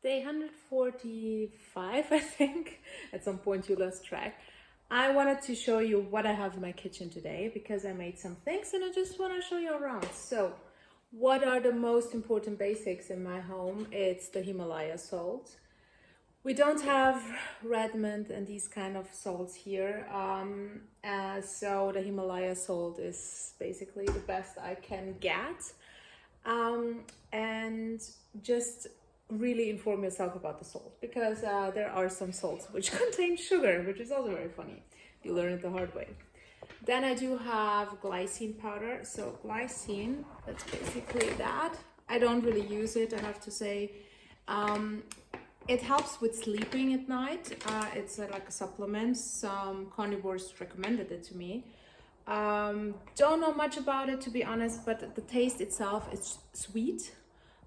Day 145, I think. At some point you lost track. I wanted to show you what I have in my kitchen today because I made some things and I just want to show you around. So, what are the most important basics in my home? It's the Himalaya salt. We don't have red mint and these kind of salts here, so the Himalaya salt is basically the best I can get. And just really inform yourself about the salt because there are some salts which contain sugar, which is also very funny. You learn it the hard way. Then I do have glycine powder. So glycine, that's basically that. I don't really use it, I have to say. It helps with sleeping at night. It's like a supplement. Some carnivores recommended it to me. Don't know much about it, to be honest, but the taste itself is sweet.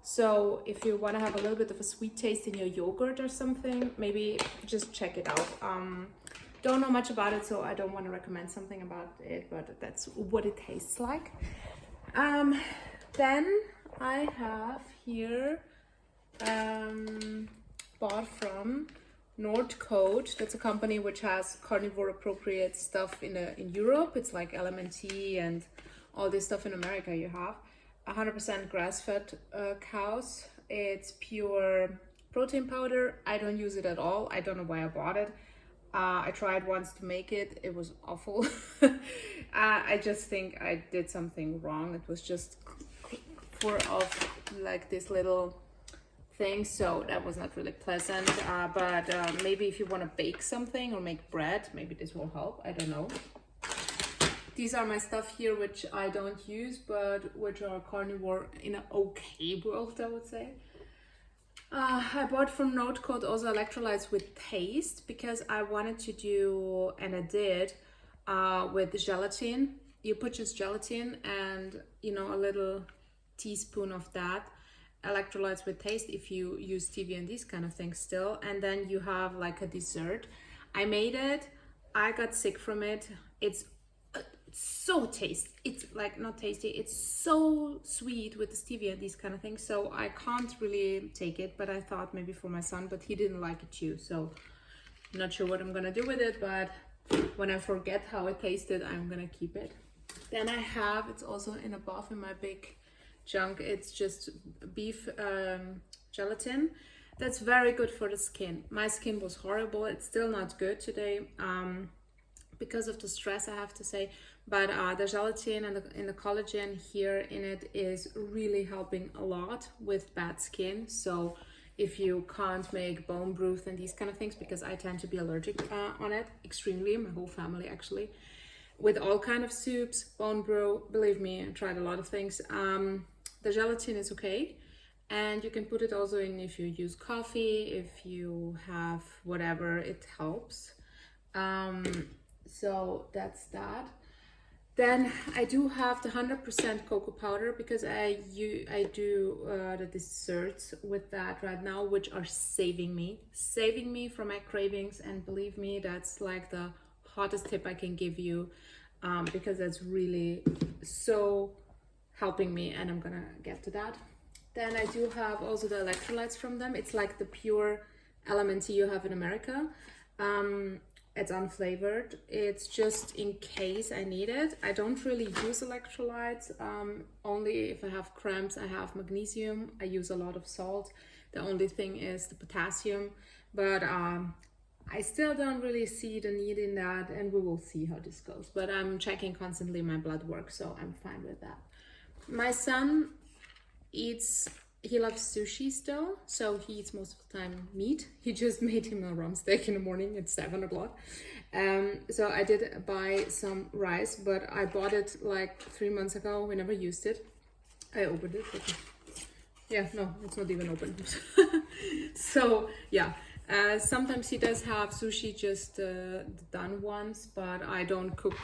So if you want to have a little bit of a sweet taste in your yogurt or something, maybe just check it out. Don't know much about it, so I don't want to recommend something about it, but that's what it tastes like. Then I have here bought from Nordcoat. That's a company which has carnivore appropriate stuff in Europe. It's like LMNT and all this stuff in America you have. 100% grass-fed cows. It's pure protein powder. I don't use it at all. I don't know why I bought it. I tried once to make it. It was awful. I just think I did something wrong. It was just full of like this little thing, so that was not really pleasant. But maybe if you want to bake something or make bread, maybe this will help. I don't know. These are my stuff here, which I don't use, but which are carnivore in an okay world, I would say. I bought from Nordcoat also electrolytes with taste because I wanted to do, and I did, with gelatin. You put just gelatin and, a little teaspoon of that. Electrolytes with taste if you use stevia and these kind of things still. And then you have like a dessert. I made it. I got sick from it. It's so tasty. It's like not tasty, it's so sweet with the stevia and these kind of things, so I can't really take it. But I thought maybe for my son, but he didn't like it too, so I'm not sure what I'm gonna do with it, but when I forget how it tasted, I'm gonna keep it. Then I have, it's also in a bath in my big junk, it's just beef gelatin. That's very good for the skin. My skin was horrible. It's still not good today because of the stress, I have to say. But the gelatin and the collagen here in it is really helping a lot with bad skin. So if you can't make bone broth and these kind of things, because I tend to be allergic on it extremely, my whole family actually, with all kind of soups, bone broth, believe me, I tried a lot of things. The gelatin is okay. And you can put it also in if you use coffee, if you have whatever, it helps. So that's that. Then I do have the 100% cocoa powder because I do the desserts with that right now, which are saving me from my cravings. And believe me, that's like the hottest tip I can give you, because that's really so helping me, and I'm gonna get to that. Then I do have also the electrolytes from them. It's like the pure LMNT you have in America. It's unflavored. It's just in case I need it. I don't really use electrolytes. Only if I have cramps. I have magnesium. I use a lot of salt. The only thing is the potassium. But I still don't really see the need in that, and we will see how this goes. But I'm checking constantly my blood work, so I'm fine with that. My son he loves sushi still, so he eats most of the time meat. He just made him a rump steak in the morning at 7 o'clock. So I did buy some rice, but I bought it like 3 months ago. We never used it. I opened it. But yeah, no, it's not even open. So yeah, sometimes he does have sushi just done once, but I didn't cook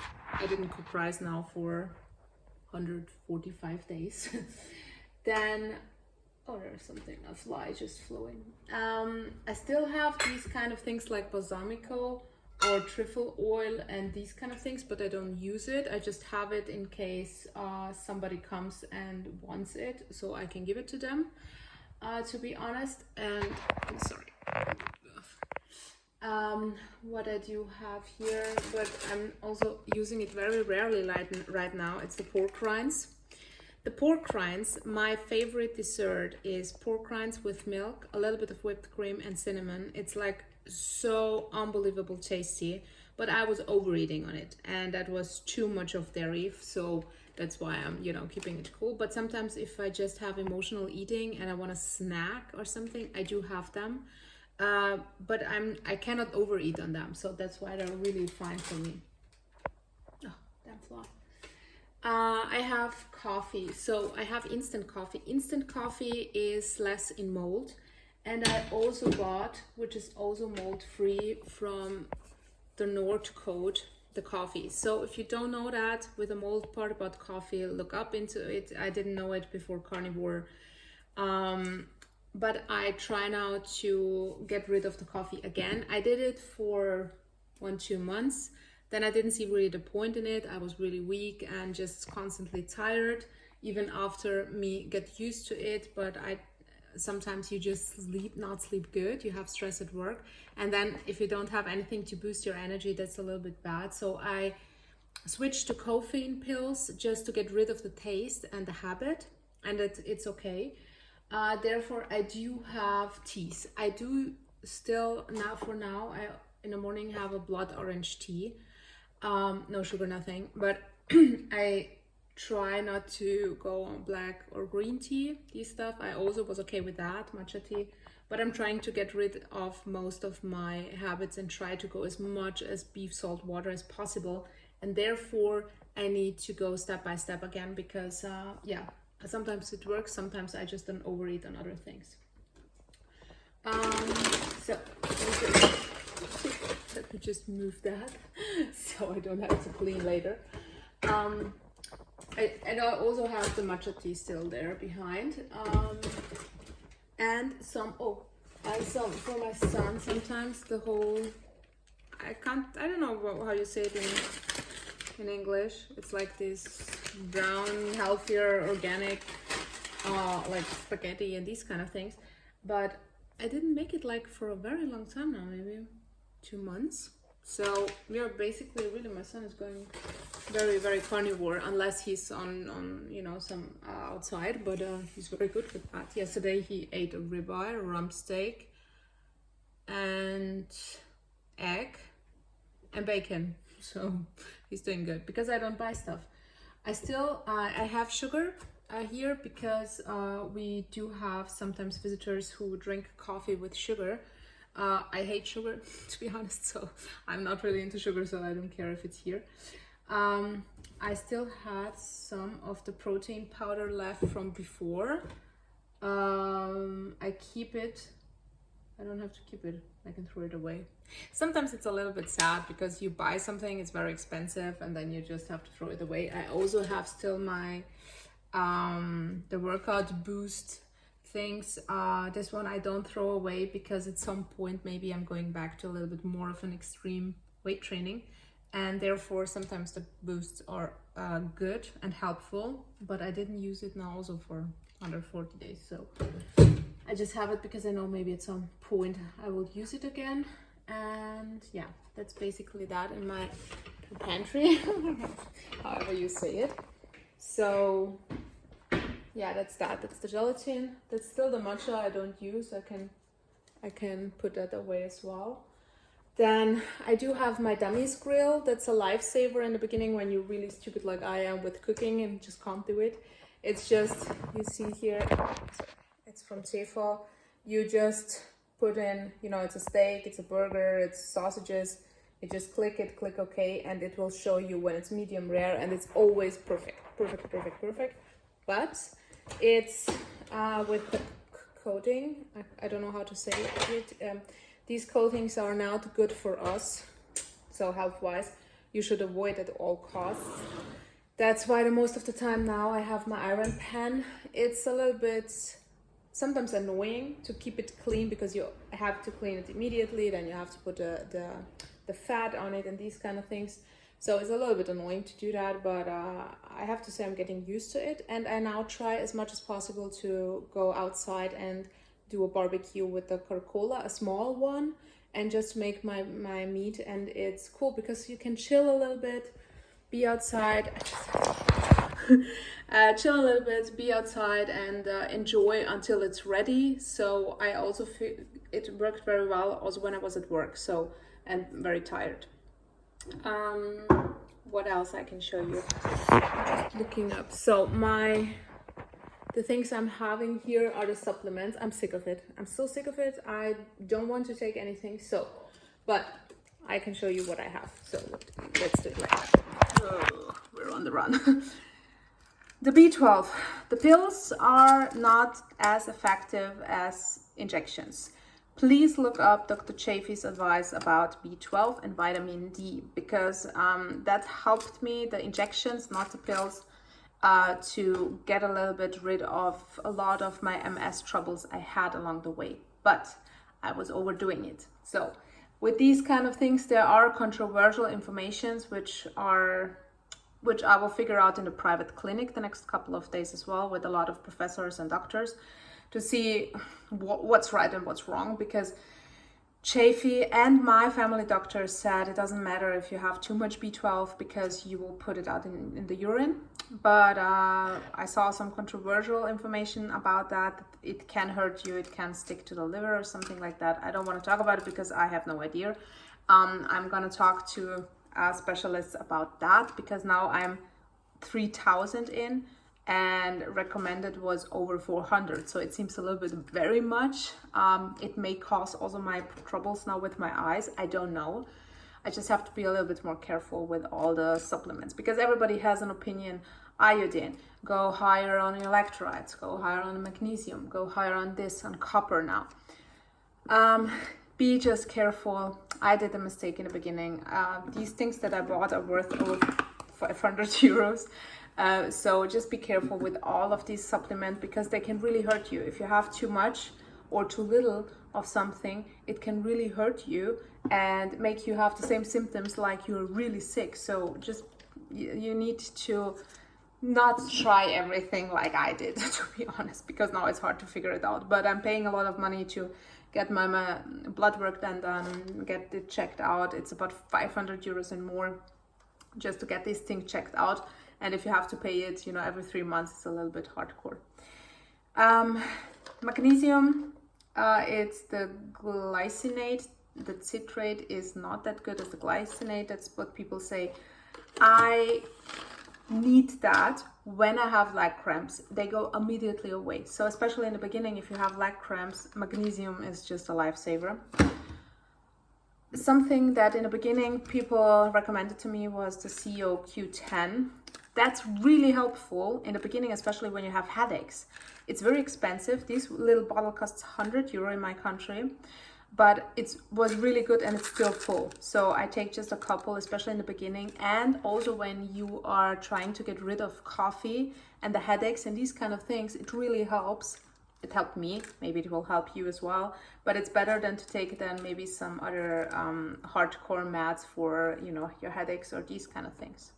rice now for 145 days. Then, oh, there's something, a fly just flowing. I still have these kind of things like balsamico or truffle oil and these kind of things, but I don't use it. I just have it in case somebody comes and wants it, so I can give it to them. to be honest, and I'm sorry. What I do have here, but I'm also using it very rarely right now, it's the pork rinds. The pork rinds, my favorite dessert is pork rinds with milk, a little bit of whipped cream and cinnamon. It's like so unbelievable tasty, but I was overeating on it and that was too much of dairy, so that's why I'm, you know, keeping it cool. But sometimes if I just have emotional eating and I want a snack or something, I do have them. But I cannot overeat on them, so that's why they're really fine for me. Oh, damn fly. I have coffee, so I have instant coffee. Instant coffee is less in mold, and I also bought, which is also mold free, from the North Code, the coffee. So if you don't know that with the mold part about coffee, look up into it. I didn't know it before Carnivore. But I try now to get rid of the coffee again. I did it for 1-2 months. Then I didn't see really the point in it. I was really weak and just constantly tired, even after me get used to it. But sometimes you just not sleep good. You have stress at work. And then if you don't have anything to boost your energy, that's a little bit bad. So I switched to caffeine pills just to get rid of the taste and the habit. And it's okay. Therefore, I do have teas. I do still, for now, I in the morning have a blood orange tea. No sugar, nothing. But I try not to go on black or green tea, these stuff. I also was okay with that, matcha tea. But I'm trying to get rid of most of my habits and try to go as much as beef salt water as possible. And therefore, I need to go step by step again because, yeah. Sometimes it works, sometimes I just don't overeat on other things. So let me just move that so I don't have to clean later. And I also have the matcha tea still there behind. And some, for my son sometimes the whole, I don't know how you say it in English. It's like this brown, healthier, organic, like spaghetti and these kind of things. But I didn't make it like for a very long time now, maybe 2 months. So we are basically, really, my son is going very, very carnivore, unless he's on you know, some outside, but he's very good with that. Yesterday he ate a ribeye, a rump steak, and egg and bacon. So he's doing good because I don't buy stuff. I have sugar here because we do have sometimes visitors who drink coffee with sugar. I hate sugar, to be honest, so I'm not really into sugar, so I don't care if it's here. I still had some of the protein powder left from before. I keep it. I don't have to keep it. I can throw it away. Sometimes it's a little bit sad because you buy something, it's very expensive, and then you just have to throw it away. I also have still my the workout boost things. This one I don't throw away because at some point maybe I'm going back to a little bit more of an extreme weight training, and therefore sometimes the boosts are good and helpful, but I didn't use it now also for under 40 days, so I just have it because I know maybe at some point I will use it again. And yeah, that's basically that in my pantry, however you say it. So yeah, that's that. That's the gelatin. That's still the matcha I don't use. I can put that away as well. Then I do have my dummies grill. That's a lifesaver in the beginning when you're really stupid like I am with cooking and just can't do it. It's just, you see here, it's from Tefal. You just put in, you know, it's a steak, it's a burger, it's sausages. You just click it, click OK, and it will show you when it's medium rare, and it's always perfect. But it's with the coating, I don't know how to say it. These coatings are not good for us, so health-wise, you should avoid at all costs. That's why most of the time now I have my iron pan. It's a little bit sometimes annoying to keep it clean because you have to clean it immediately, then you have to put the fat on it and these kind of things. So it's a little bit annoying to do that, but I have to say I'm getting used to it. And I now try as much as possible to go outside and do a barbecue with the Coca-Cola, a small one, and just make my meat. And it's cool because you can chill a little bit, be outside, chill a little bit, be outside, and enjoy until it's ready. So I also feel it worked very well also when I was at work, so, and very tired. What else I can show you? Just looking up. So the things I'm having here are the supplements. I'm sick of it. I'm so sick of it. I don't want to take anything. So, but I can show you what I have. So let's do it like that. Oh, we're on the run. The B12. The pills are not as effective as injections. Please look up Dr. Chaffee's advice about B12 and vitamin D, because that helped me, the injections, not the pills, to get a little bit rid of a lot of my MS troubles I had along the way. But I was overdoing it. So with these kind of things, there are controversial informations which I will figure out in the private clinic the next couple of days as well, with a lot of professors and doctors, to see what's right and what's wrong, because Chaffee and my family doctor said it doesn't matter if you have too much B12 because you will put it out in the urine. But I saw some controversial information about that. It can hurt you, it can stick to the liver or something like that. I don't want to talk about it because I have no idea. I'm going to talk to specialists about that, because now I'm 3,000 in, and recommended was over 400, so it seems a little bit very much. It may cause also my troubles now with my eyes, I don't know. I just have to be a little bit more careful with all the supplements, because everybody has an opinion. Iodine, go higher on electrolytes, go higher on magnesium, go higher on this, on copper now. Be just careful. I did a mistake in the beginning. These things that I bought are worth over 500 euros. So just be careful with all of these supplements, because they can really hurt you. If you have too much or too little of something, it can really hurt you and make you have the same symptoms like you're really sick. So just, you need to not try everything like I did, to be honest, because now it's hard to figure it out. But I'm paying a lot of money to get my blood work done, get it checked out. It's about 500 euros and more just to get this thing checked out. And if you have to pay it, every 3 months, it's a little bit hardcore. Magnesium, it's the glycinate. The citrate is not that good as the glycinate. That's what people say. I need that when I have leg cramps. They go immediately away. So especially in the beginning, if you have leg cramps, magnesium is just a lifesaver. Something that in the beginning people recommended to me was the COQ10. That's really helpful in the beginning, especially when you have headaches. It's very expensive. This little bottle costs 100 euro in my country, but it was really good and it's still full. So I take just a couple, especially in the beginning. And also when you are trying to get rid of coffee and the headaches and these kind of things, it really helps. It helped me, maybe it will help you as well, but it's better than to take then maybe some other hardcore meds for, your headaches or these kind of things.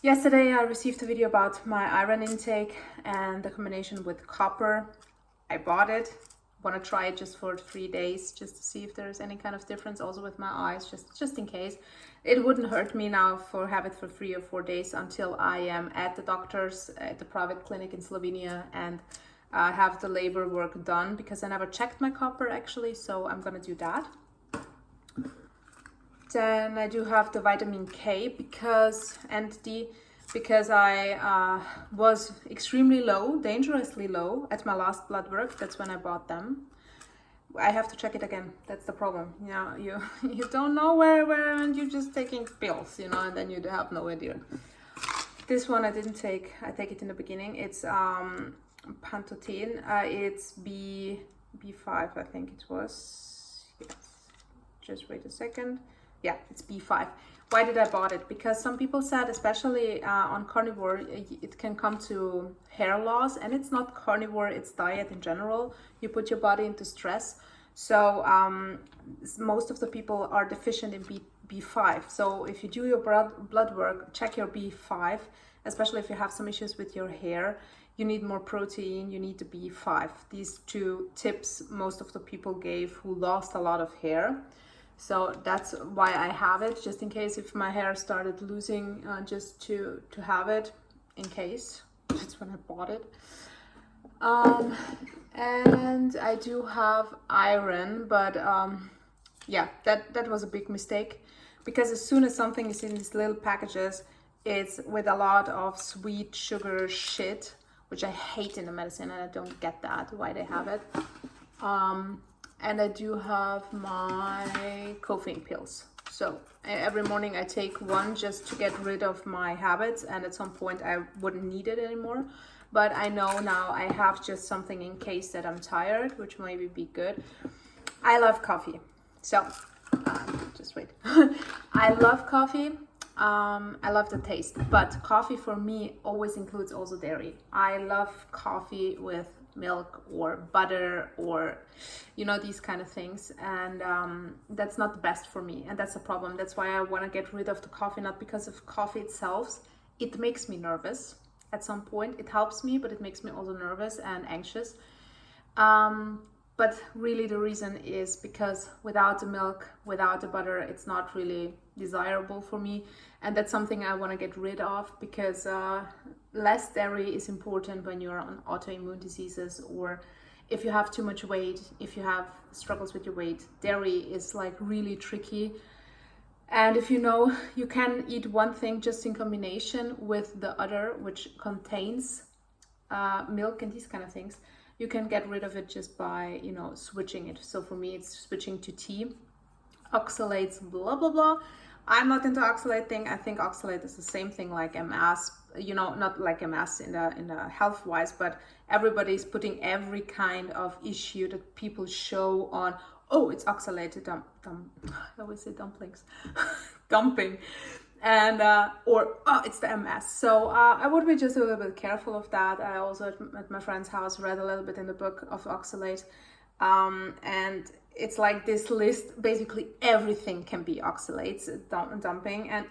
Yesterday I received a video about my iron intake and the combination with copper. I bought it, want to try it just for 3 days, just to see if there's any kind of difference also with my eyes, just in case. It wouldn't hurt me now for have it for 3 or 4 days until I am at the doctor's, at the private clinic in Slovenia, and have the labor work done, because I never checked my copper actually, so I'm gonna do that. Then I do have the vitamin K and D, because I was extremely low, dangerously low at my last blood work. That's when I bought them. I have to check it again. That's the problem. You don't know where and you're just taking pills, and then you have no idea. This one I didn't take. I take it in the beginning. It's pantotene. It's B5, I think it was. Yes. Just wait a second. Yeah, it's B5. Why did I bought it? Because some people said, especially on carnivore, it can come to hair loss, and it's not carnivore, it's diet in general. You put your body into stress. So most of the people are deficient in B5. So if you do your blood work, check your B5, especially if you have some issues with your hair. You need more protein, you need the B5. These two tips most of the people gave who lost a lot of hair. So that's why I have it, just in case if my hair started losing, just to have it in case. That's when I bought it. And I do have iron, but yeah, that was a big mistake, because as soon as something is in these little packages, it's with a lot of sweet sugar shit, which I hate in the medicine, and I don't get that, why they have it. And I do have my caffeine pills. So every morning I take one just to get rid of my habits, and at some point I wouldn't need it anymore. But I know now I have just something in case that I'm tired, which maybe be good. I love coffee. So, just wait. I love coffee. I love the taste, but coffee for me always includes also dairy. I love coffee with milk or butter or, you know, these kind of things. And that's not the best for me. And that's a problem. That's why I want to get rid of the coffee, not because of coffee itself. It makes me nervous. At some point it helps me, but it makes me also nervous and anxious. But really the reason is because without the milk, without the butter, it's not really desirable for me. And that's something I want to get rid of, because less dairy is important when you're on autoimmune diseases, or if you have too much weight, if you have struggles with your weight. Dairy is like really tricky. And if you know, you can eat one thing just in combination with the other, which contains milk and these kind of things. You can get rid of it just by, you know, switching it. So for me, it's switching to tea. Oxalates, blah, blah, blah. I'm not into oxalate thing. I think oxalate is the same thing like MS, you know, not like MS in the health wise, but everybody's putting every kind of issue that people show on, oh, it's oxalated I always say dumplings, dumping, and or oh, it's the MS. So I would be just a little bit careful of that. I also at my friend's house read a little bit in the book of oxalate, and it's like this list. Basically, everything can be oxalates, dumping, and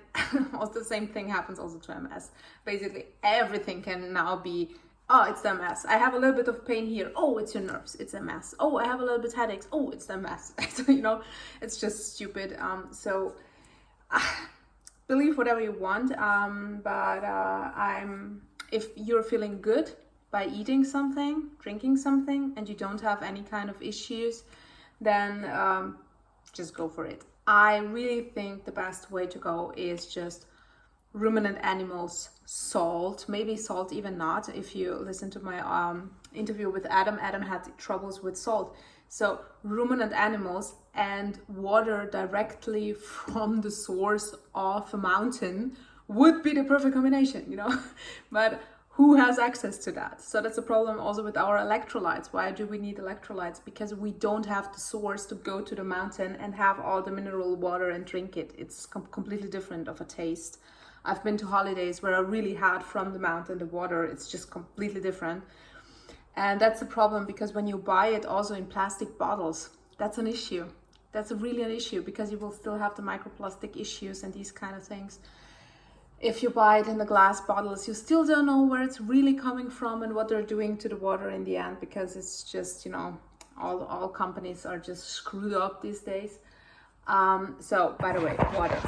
also the same thing happens also to MS. Basically, everything can now be. Oh, it's the MS. I have a little bit of pain here. Oh, it's your nerves. It's MS. Oh, I have a little bit headaches. Oh, it's the MS. So, you know, it's just stupid. So believe whatever you want. But if you're feeling good by eating something, drinking something, and you don't have any kind of issues, then just go for it. I really think the best way to go is just ruminant animals, salt, maybe salt even not. If you listen to my interview with Adam had troubles with salt. So ruminant animals and water directly from the source of a mountain would be the perfect combination, you know. But who has access to that? So that's a problem also with our electrolytes. Why do we need electrolytes? Because we don't have the source to go to the mountain and have all the mineral water and drink it. It's completely different of a taste. I've been to holidays where I really had from the mountain the water. It's just completely different. And that's the problem, because when you buy it also in plastic bottles, that's an issue. That's really an issue, because you will still have the microplastic issues and these kind of things. If you buy it in the glass bottles, you still don't know where it's really coming from and what they're doing to the water in the end, because it's just, you know, all companies are just screwed up these days. So, by the way, water.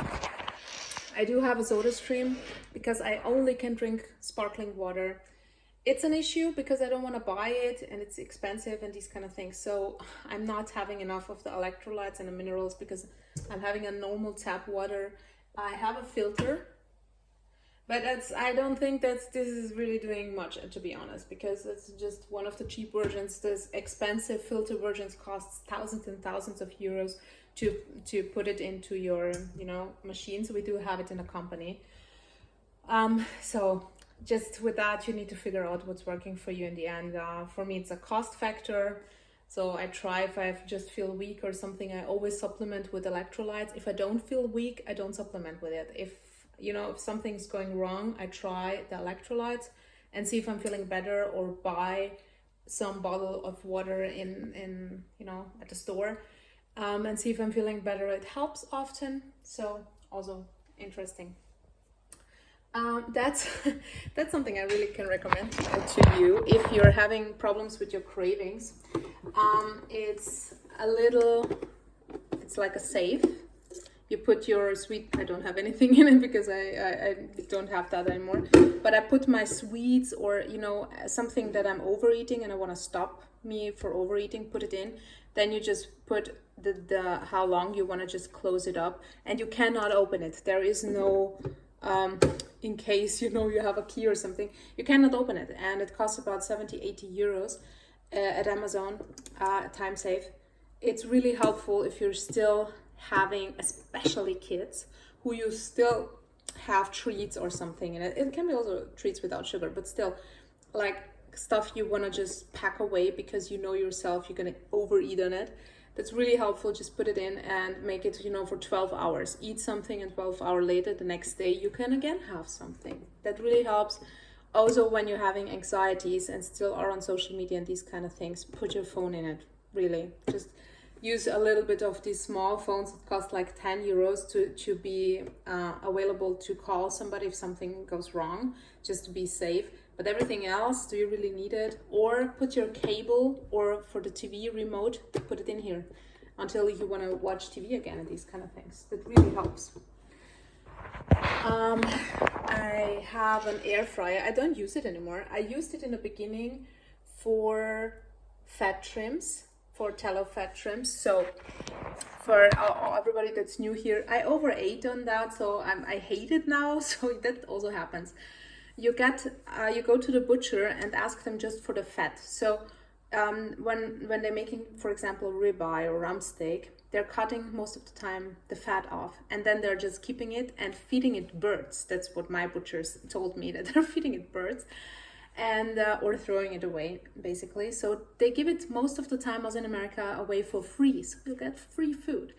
I do have a soda stream because I only can drink sparkling water. It's an issue because I don't want to buy it and it's expensive and these kind of things. So I'm not having enough of the electrolytes and the minerals because I'm having a normal tap water. I have a filter, but I don't think that this is really doing much, to be honest, because it's just one of the cheap versions. This expensive filter versions costs thousands and thousands of euros to put it into your, you know, machines. We do have it in a company. So just with that, you need to figure out what's working for you in the end. For me, it's a cost factor. So I try, if I just feel weak or something, I always supplement with electrolytes. If I don't feel weak, I don't supplement with it. If, you know, if something's going wrong, I try the electrolytes and see if I'm feeling better, or buy some bottle of water in you know, at the store. and see if I'm feeling better. It helps often, so also interesting. That's that's something I really can recommend to you if you're having problems with your cravings. It's like a safe. You put your sweet, I don't have anything in it because I don't have that anymore, but I put my sweets or, something that I'm overeating and I want to stop me for overeating, put it in. Then you just put the how long you want to just close it up, and you cannot open it. There is no, in case, you have a key or something, you cannot open it. And it costs about 70-80 euros at Amazon, time safe. It's really helpful if you're still having, especially kids, who you still have treats or something in it. It can be also treats without sugar, but still, like stuff you want to just pack away because you know yourself you're going to overeat on it. That's really helpful. Just put it in and make it, for 12 hours. Eat something, and 12 hours later, the next day, you can again have something. That really helps. Also, when you're having anxieties and still are on social media and these kind of things, put your phone in it. Really, just use a little bit of these small phones. It costs like 10 euros to be available to call somebody if something goes wrong, just to be safe. But everything else, do you really need it? Or put your cable, or for the TV remote, put it in here until you want to watch TV again and these kind of things. That really helps. I have an air fryer. I don't use it anymore. I used it in the beginning for fat trims, for tallow fat trims. So for everybody that's new here, I overate on that, so I hate it now. So that also happens. You go to the butcher and ask them just for the fat. So when they're making, for example, ribeye or rump steak, they're cutting most of the time the fat off, and then they're just keeping it and feeding it birds. That's what my butchers told me, that they're feeding it birds, and or throwing it away, basically. So they give it most of the time, as in America, away for free. So you get free food.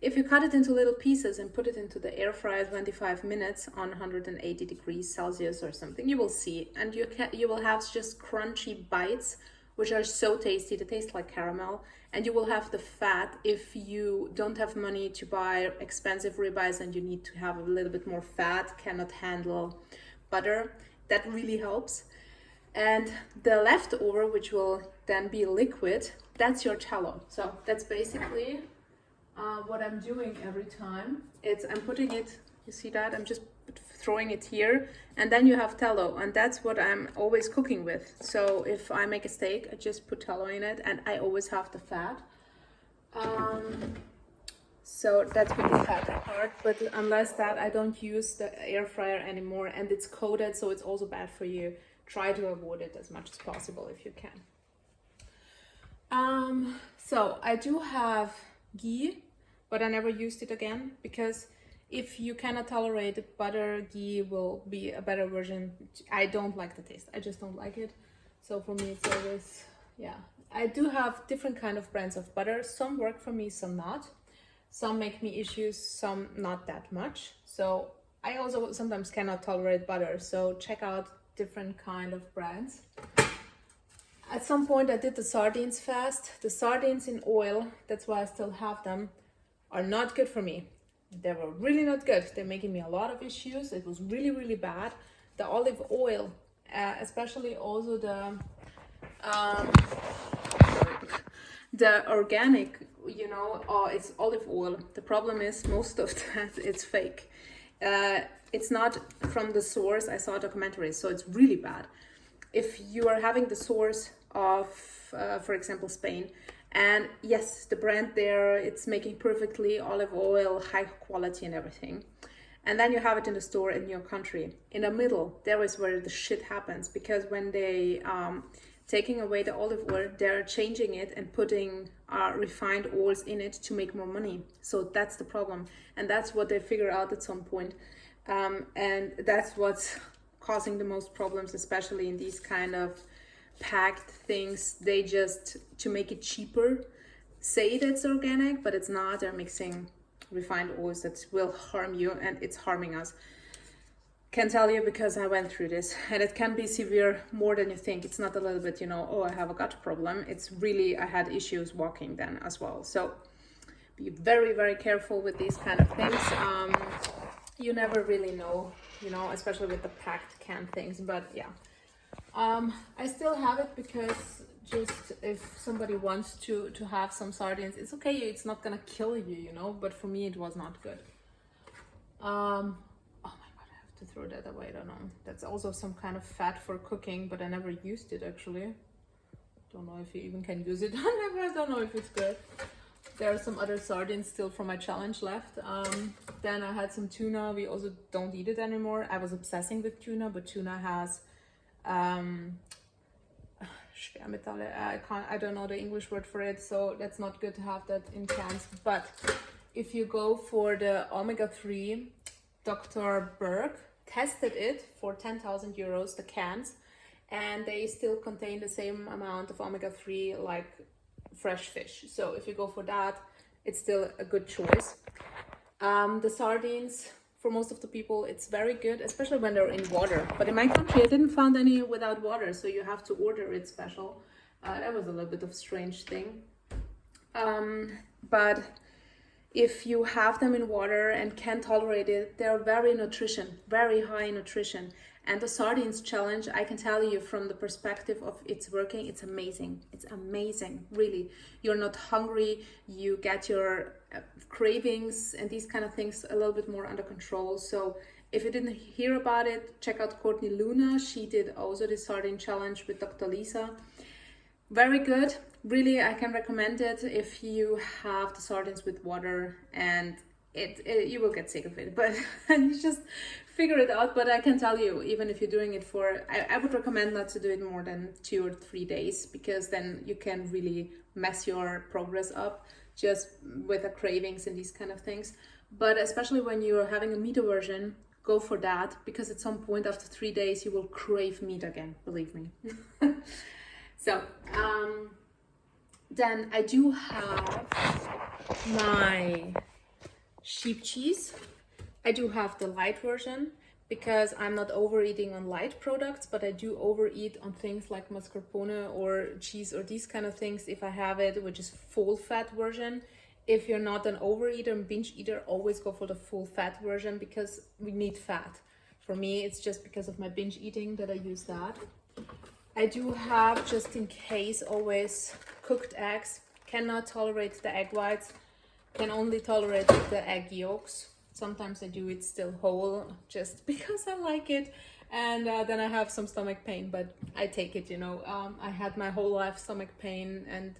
If you cut it into little pieces and put it into the air fryer 25 minutes on 180 degrees Celsius or something, you will see, and you will have just crunchy bites, which are so tasty. They taste like caramel, and you will have the fat. If you don't have money to buy expensive ribeyes and you need to have a little bit more fat, cannot handle butter, that really helps. And the leftover, which will then be liquid, that's your tallow. So that's basically what I'm doing every time. I'm putting it, you see that? I'm just throwing it here, and then you have tallow, and that's what I'm always cooking with. So if I make a steak, I just put tallow in it, and I always have the fat. So that's with the fat part, but unless that, I don't use the air fryer anymore, and it's coated, so it's also bad for you. Try to avoid it as much as possible if you can. So I do have ghee, but I never used it again, because if you cannot tolerate it, butter, ghee will be a better version. I don't like the taste. I just don't like it. So for me, it's always, I do have different kind of brands of butter. Some work for me, some not. Some make me issues, some not that much. So I also sometimes cannot tolerate butter. So check out different kind of brands. At some point, I did the sardines fast. The sardines in oil, that's why I still have them, are not good for me. They were really not good. They're making me a lot of issues. It was really, really bad. The olive oil, especially also the organic, it's olive oil. The problem is most of that it's fake. It's not from the source. I saw a documentary, so it's really bad. If you are having the source of, for example, Spain, and yes, the brand there, it's making perfectly olive oil, high quality and everything. And then you have it in the store in your country. In the middle, there is where the shit happens, because when they taking away the olive oil, they're changing it and putting refined oils in it to make more money. So that's the problem. And that's what they figure out at some point. And that's what's causing the most problems, especially in these kind of packed things. They just, to make it cheaper, say that it's organic, but it's not. They're mixing refined oils that will harm you, and it's harming us. Can tell you because I went through this, and it can be severe, more than you think. It's not a little bit, I have a gut problem. It's really, I had issues walking then as well. So be very, very careful with these kind of things. You never really know, you know, especially with the packed canned things. But yeah, I still have it because just if somebody wants to have some sardines, it's okay. It's not gonna kill you, you know. But for me, it was not good. Oh my god, I have to throw that away. I don't know. That's also some kind of fat for cooking, but I never used it actually. Don't know if you even can use it. I don't know if it's good. There are some other sardines still from my challenge left. Then I had some tuna. We also don't eat it anymore. I was obsessing with tuna, but tuna has Schwermetalle. I don't know the English word for it, so that's not good to have that in cans. But if you go for the omega-3, Dr. Berg tested it for 10,000 euros, the cans, and they still contain the same amount of omega-3 like fresh fish. So if you go for that, it's still a good choice. The sardines, for most of the people, it's very good, especially when they're in water. But in my country, I didn't find any without water, so you have to order it special. That was a little bit of a strange thing. But if you have them in water and can tolerate it, they're very high nutrition. And the sardines challenge, I can tell you from the perspective of it's working, it's amazing. It's amazing, really. You're not hungry, you get your cravings and these kind of things a little bit more under control. So if you didn't hear about it, check out Courtney Luna. She did also the sardine challenge with Dr. Lisa. Very good. Really, I can recommend it if you have the sardines with water, and you will get sick of it, but you just figure it out. But I can tell you, even if you're doing it for, I would recommend not to do it more than 2 or 3 days, because then you can really mess your progress up just with the cravings and these kind of things. But especially when you're having a meat aversion, go for that, because at some point after 3 days you will crave meat again, believe me. So then I do have my sheep cheese. I do have the light version because I'm not overeating on light products, but I do overeat on things like mascarpone or cheese or these kind of things if I have it, which is full fat version. If you're not an overeater and binge eater, always go for the full fat version because we need fat. For me, it's just because of my binge eating that I use that. I do have, just in case, always cooked eggs. Cannot tolerate the egg whites, can only tolerate the egg yolks. Sometimes I do it still whole just because I like it, and then I have some stomach pain, but I take it, you know. I had my whole life stomach pain and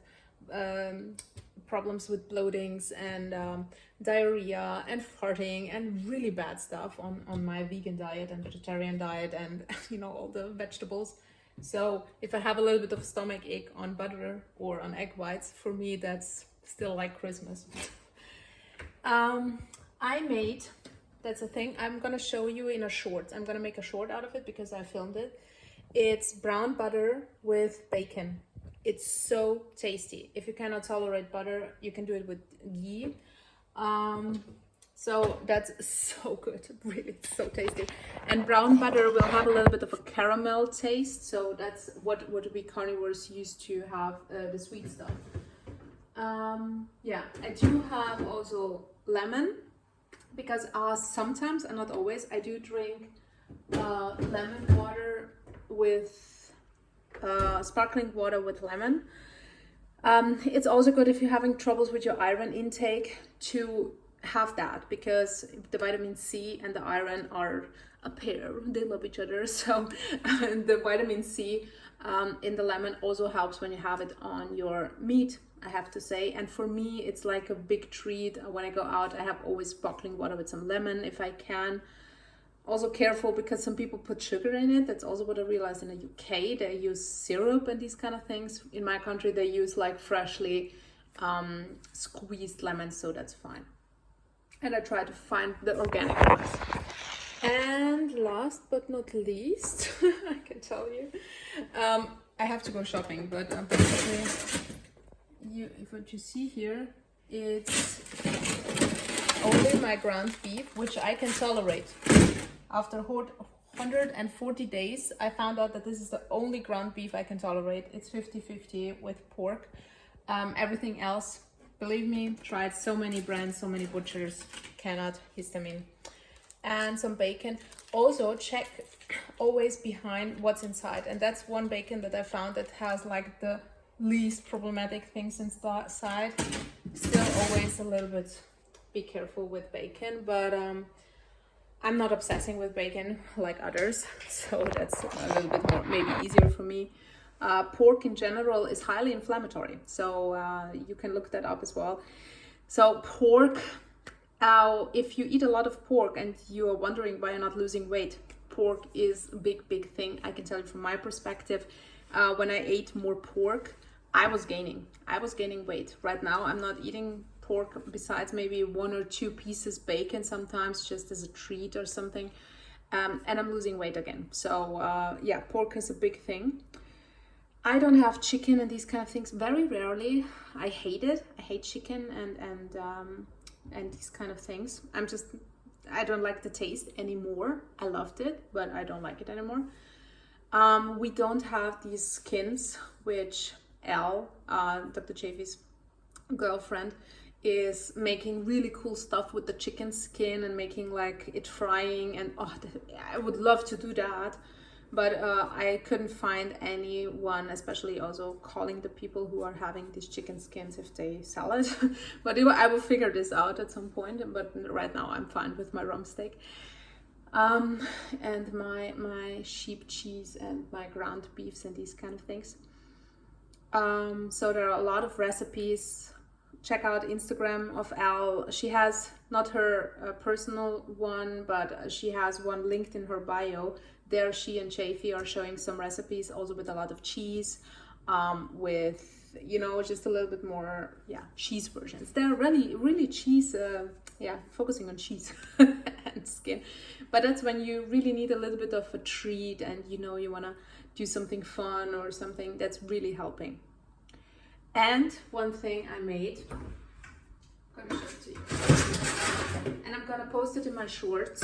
problems with bloatings and diarrhea and farting and really bad stuff on my vegan diet and vegetarian diet and you know, all the vegetables. So if I have a little bit of stomach ache on butter or on egg whites, for me that's still like Christmas. I made, that's a thing, I'm gonna show you in a short. I'm gonna make a short out of it because I filmed it. It's brown butter with bacon. It's so tasty. If you cannot tolerate butter, you can do it with ghee. So that's so good, really, it's so tasty. And brown butter will have a little bit of a caramel taste, so that's what we carnivores used to have the sweet stuff. Yeah, I do have also lemon, because sometimes, and not always, I do drink lemon water with sparkling water with lemon. It's also good if you're having troubles with your iron intake to have that, because the vitamin C and the iron are a pair, they love each other. So the vitamin C in the lemon also helps when you have it on your meat, I have to say. And for me, it's like a big treat. When I go out, I have always sparkling water with some lemon if I can. Also careful, because some people put sugar in it. That's also what I realized in the UK. They use syrup and these kind of things. In my country, they use like freshly squeezed lemons, so that's fine. And I try to find the organic ones. And last but not least, I can tell you, I have to go shopping, but basically, what you see here, it's only my ground beef, which I can tolerate. After 140 days, I found out that this is the only ground beef I can tolerate. It's 50-50 with pork. Everything else, Believe me, tried so many brands, so many butchers, cannot histamine. And some bacon. Also check always behind what's inside, and that's one bacon that I found that has like the least problematic things inside. Still always a little bit be careful with bacon, but I'm not obsessing with bacon like others, so that's a little bit more maybe easier for me. Pork in general is highly inflammatory, so you can look that up as well. So pork, if you eat a lot of pork and you are wondering why you're not losing weight, pork is a big thing. I can tell you from my perspective, when I ate more pork, I was gaining weight. Right now I'm not eating pork besides maybe 1 or 2 pieces bacon sometimes, just as a treat or something, and I'm losing weight again. So yeah, pork is a big thing. I don't have chicken and these kind of things, very rarely. I hate it. I hate chicken and these kind of things. I don't like the taste anymore. I loved it, but I don't like it anymore. We don't have these skins, which Dr. Chafee's girlfriend, is making really cool stuff with the chicken skin and making like it frying, and I would love to do that. But I couldn't find anyone, especially also calling the people who are having these chicken skins if they sell it. But I will figure this out at some point. But right now I'm fine with my rump steak. And my sheep cheese and my ground beefs and these kind of things. So there are a lot of recipes. Check out Instagram of Elle. She has not her personal one, but she has one linked in her bio. There she and Chafee are showing some recipes also with a lot of cheese, with, you know, just a little bit more, cheese versions. They're really cheese, focusing on cheese and skin. But that's when you really need a little bit of a treat and, you know, you want to do something fun or something that's really helping. And one thing I made, I'm going to show it to you. And I'm going to post it in my shorts.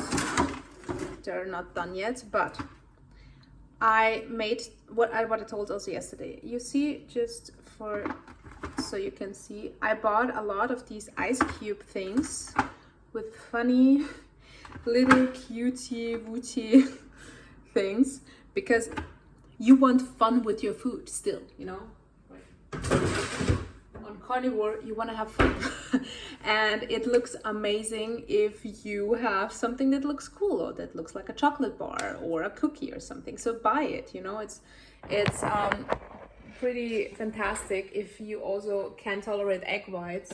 They're not done yet, but I made what I told also yesterday. You see, just so you can see, I bought a lot of these ice cube things with funny little cutie wooty things, because you want fun with your food still, you know. On Carnivore, you want to have fun. And it looks amazing if you have something that looks cool or that looks like a chocolate bar or a cookie or something. So buy it, you know. It's pretty fantastic if you also can tolerate egg whites.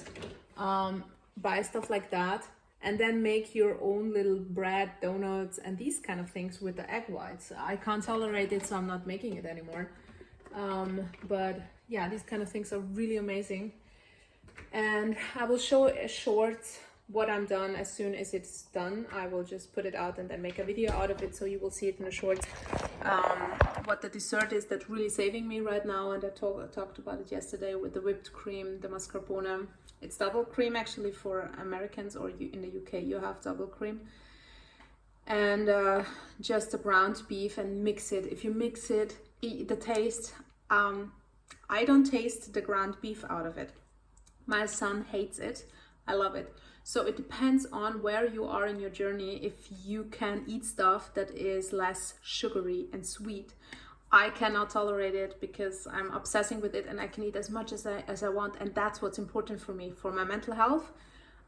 Buy stuff like that and then make your own little bread, donuts and these kind of things with the egg whites. I can't tolerate it, so I'm not making it anymore. But yeah, these kind of things are really amazing. And I will show a short what I'm done. As soon as it's done, I will just put it out and then make a video out of it, so you will see it in a short. What the dessert is that's really saving me right now, and I talked about it yesterday with the whipped cream, the mascarpone. It's double cream actually for Americans, or in the UK you have double cream. And just the ground beef, and mix it. If you mix it, the taste, I don't taste the ground beef out of it. My son hates it. I love it. So it depends on where you are in your journey. If you can eat stuff that is less sugary and sweet, I cannot tolerate it because I'm obsessing with it, and I can eat as much as I want, and that's what's important for me. For my mental health,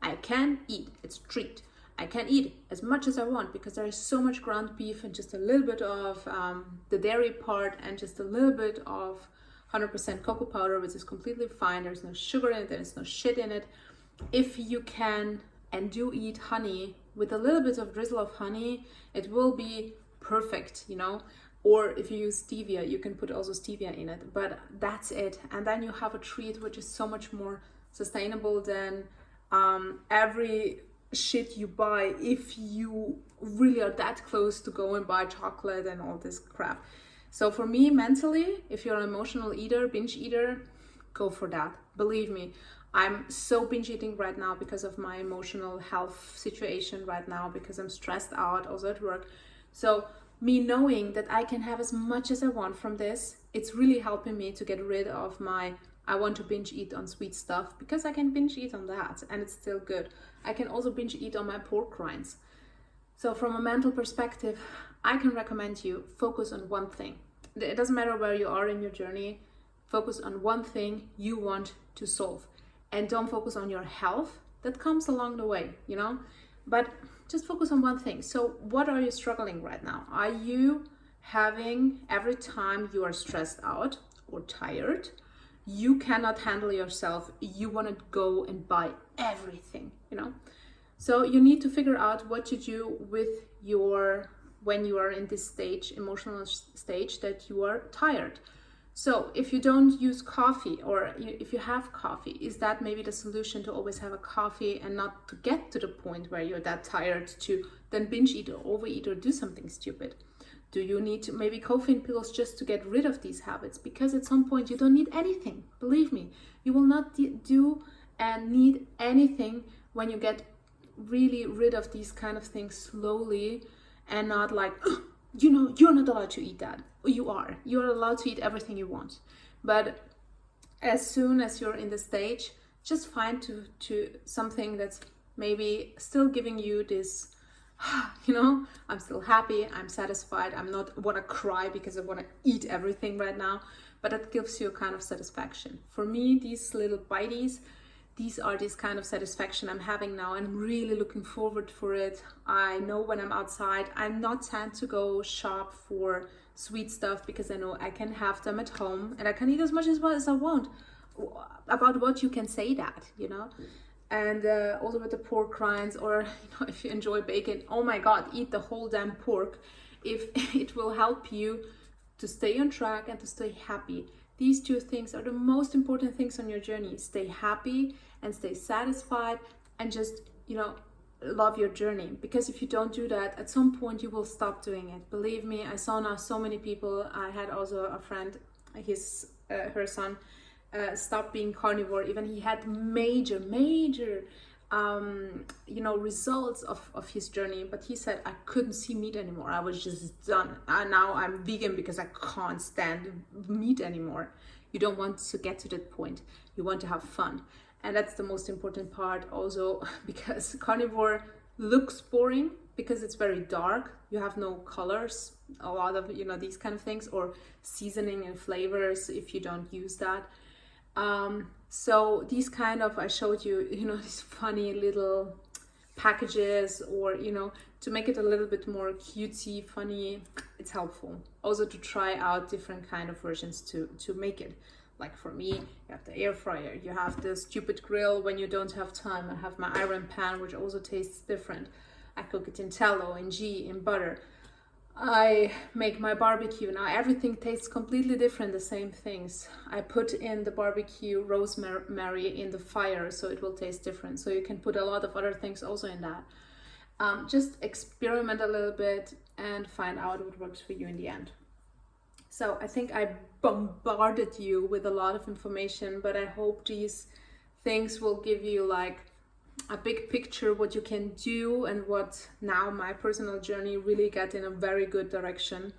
I can eat. It's a treat. I can eat as much as I want because there is so much ground beef and just a little bit of the dairy part and just a little bit of 100% cocoa powder, which is completely fine. There's no sugar in it, there's no shit in it. If you can and do eat honey with a little bit of drizzle of honey, it will be perfect, you know. Or if you use stevia, you can put also stevia in it, but that's it. And then you have a treat which is so much more sustainable than every shit you buy, if you really are that close to go and buy chocolate and all this crap. So for me, mentally, if you're an emotional eater, binge eater, go for that. Believe me, I'm so binge eating right now because of my emotional health situation right now, because I'm stressed out also at work. So me knowing that I can have as much as I want from this, it's really helping me to get rid of my I want to binge eat on sweet stuff because I can binge eat on that and it's still good. I can also binge eat on my pork rinds. So from a mental perspective, I can recommend you focus on one thing. It doesn't matter where you are in your journey, focus on one thing you want to solve. And don't focus on your health. That comes along the way, you know? But just focus on one thing. So what are you struggling right now? Are you having, every time you are stressed out or tired, you cannot handle yourself, you want to go and buy everything, you know? So you need to figure out what to do with when you are in this stage, emotional stage, that you are tired. So if you don't use coffee, or if you have coffee, is that maybe the solution, to always have a coffee and not to get to the point where you're that tired to then binge eat or overeat or do something stupid? Do you need maybe caffeine pills just to get rid of these habits? Because at some point you don't need anything. Believe me, you will not do and need anything when you get really rid of these kind of things slowly, and not like, you know, you're not allowed to eat that. You're allowed to eat everything you want. But as soon as you're in the stage, just find to something that's maybe still giving you this, you know, I'm still happy, I'm satisfied, I'm not want to cry because I want to eat everything right now, but that gives you a kind of satisfaction. For me, these little biteys, these are this kind of satisfaction I'm having now, and I'm really looking forward for it. I know when I'm outside, I'm not tend to go shop for sweet stuff because I know I can have them at home and I can eat as much as I want. About what you can say that, you know? And also with the pork rinds, or you know, if you enjoy bacon, oh my God, eat the whole damn pork. If it will help you to stay on track and to stay happy. These two things are the most important things on your journey. Stay happy and stay satisfied, and just, you know, love your journey. Because if you don't do that, at some point you will stop doing it. Believe me, I saw now so many people. I had also a friend, her son stopped being carnivore. Even he had major you know, results of his journey, but he said, I couldn't see meat anymore. I was just done. And now I'm vegan because I can't stand meat anymore. You don't want to get to that point. You want to have fun. And that's the most important part also, because carnivore looks boring because it's very dark. You have no colors, a lot of, you know, these kind of things, or seasoning and flavors if you don't use that. So these kind of, I showed you, you know, these funny little packages, or, you know, to make it a little bit more cutesy, funny, it's helpful. Also to try out different kind of versions to make it. Like for me, you have the air fryer, you have the stupid grill when you don't have time. I have my iron pan, which also tastes different. I cook it in tallow, in ghee, in butter. I make my barbecue. Now everything tastes completely different, the same things. I put in the barbecue rosemary in the fire, so it will taste different. So you can put a lot of other things also in that. Just experiment a little bit and find out what works for you in the end. So I think I bombarded you with a lot of information, but I hope these things will give you like a big picture what you can do, and what now my personal journey really got in a very good direction.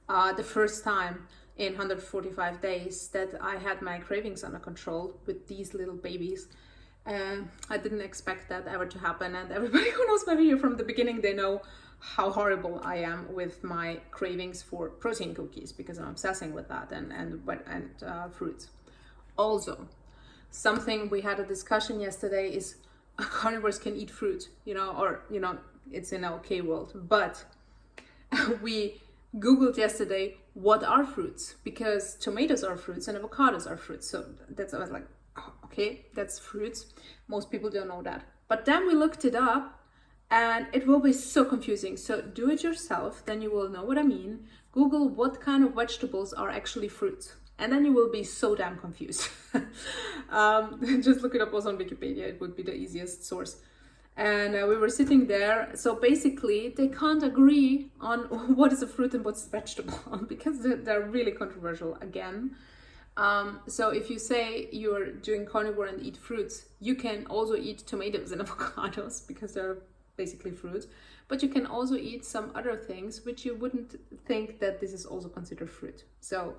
The first time in 145 days that I had my cravings under control with these little babies. I didn't expect that ever to happen, and everybody who knows my video from the beginning, they know how horrible I am with my cravings for protein cookies, because I'm obsessing with that, and fruits. Also, something we had a discussion yesterday is carnivores can eat fruit, you know, or, you know, it's in an okay world, but we Googled yesterday what are fruits, because tomatoes are fruits and avocados are fruits. So that's, I was like, oh, okay, that's fruits. Most people don't know that. But then we looked it up, and it will be so confusing. So do it yourself, then you will know what I mean. Google what kind of vegetables are actually fruits, and then you will be so damn confused. Just look it up also on Wikipedia, it would be the easiest source. And we were sitting there, so basically they can't agree on what is a fruit and what's a vegetable, because they're really controversial again. So if you say you're doing carnivore and eat fruits, you can also eat tomatoes and avocados, because they're basically fruits, but you can also eat some other things which you wouldn't think that this is also considered fruit. So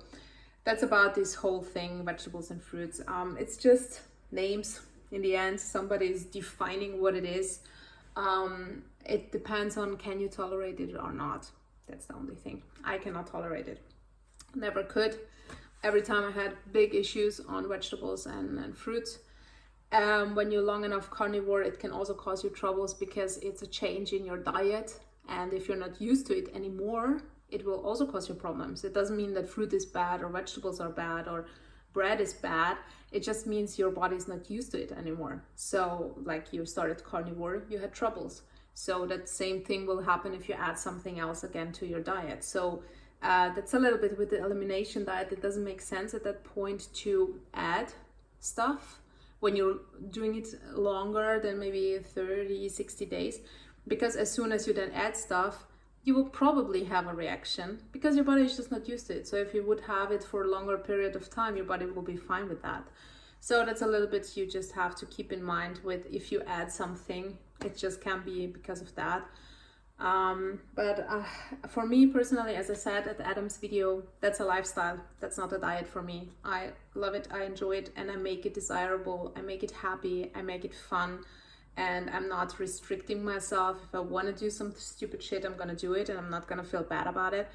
that's about this whole thing, vegetables and fruits. It's just names in the end. Somebody's defining what it is. It depends on, can you tolerate it or not. That's the only thing. I cannot tolerate it. Never could. Every time I had big issues on vegetables and fruits. When you're long enough carnivore, it can also cause you troubles because it's a change in your diet. And if you're not used to it anymore, it will also cause you problems. It doesn't mean that fruit is bad or vegetables are bad or bread is bad. It just means your body's not used to it anymore. So like you started carnivore, you had troubles. So that same thing will happen if you add something else again to your diet. So that's a little bit with the elimination diet. It doesn't make sense at that point to add stuff when you're doing it longer than maybe 30, 60 days. Because as soon as you then add stuff, you will probably have a reaction because your body is just not used to it. So if you would have it for a longer period of time, your body will be fine with that. So that's a little bit you just have to keep in mind with if you add something, it just can be because of that. But for me personally, as I said at Adam's video, that's a lifestyle. That's not a diet for me. I love it, I enjoy it, and I make it desirable. I make it happy, I make it fun. And I'm not restricting myself. If I want to do some stupid shit, I'm gonna do it and I'm not gonna feel bad about it.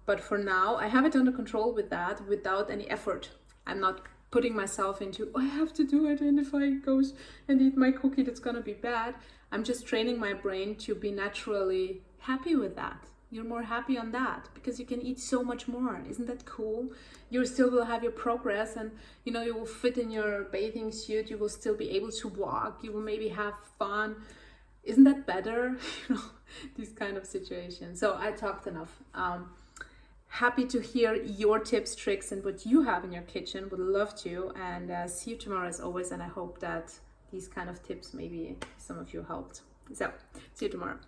But for now, I have it under control with that without any effort. I'm not putting myself into, oh, I have to do it, and if I go and eat my cookie, that's gonna be bad. I'm just training my brain to be naturally happy with that. You're more happy on that because you can eat so much more. Isn't that cool? You still will have your progress, and you know, you will fit in your bathing suit. You will still be able to walk. You will maybe have fun. Isn't that better? You know, these kind of situations. So I talked enough. Happy to hear your tips, tricks, and what you have in your kitchen. Would love to. And see you tomorrow as always. And I hope that these kind of tips, maybe some of you helped. So see you tomorrow.